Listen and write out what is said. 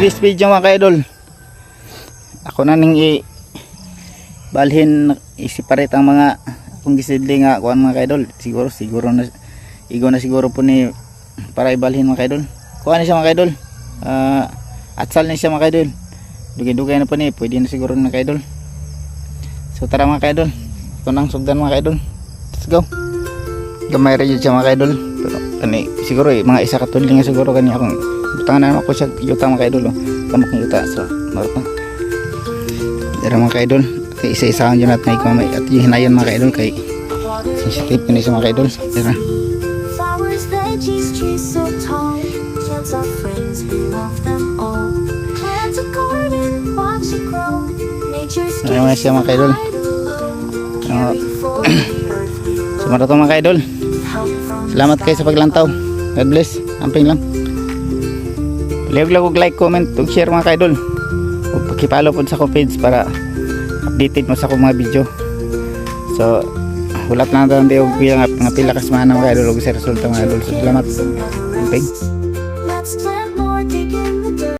previous video mga kaidol, ako na ning balhin i-separate ang mga akong gisidling nga kuan mga kaidol. Siguro na igo na siguro po ni para ibalhin mga kaidol. Kuha na siya mga kaidol. Atsal na siya mga kaidol. Dugay-dugay na po ni, pwede na siguro mga kaidol. So tara mga kaidol, ito nang sugdan mga kaidol. Let's go. Gamay rin siya mga kaidol. Pero kani siguro mga isa ka tudling nga siguro kani akong butangan na ako siya yuta mga kaidol. Kamak ng yuta. So marto. Tara mga kaidol, kay isa-isahan dyan natin may at yung hinayan mga kaidol kay sensitive kini sa mga kaidol. Tara. Flowers, veggies, trees so tall. Plants are friends, we love them all. Plant a garden, watch it grow. Nature's Ano nga siya mga kaidol. So marto mga kaidol. Salamat kayo sa paglantaw. God bless. Amping lang. Like, comment, ug share mga kaidol. Ug paki-follow po sa ko page para updated mo sa akong mga video. So hulat lang daw hindi og pila ka semana mga kaidol ug sa resulta mga kaidol. So, salamat. Amping. Let's plant more, dig in the dirt.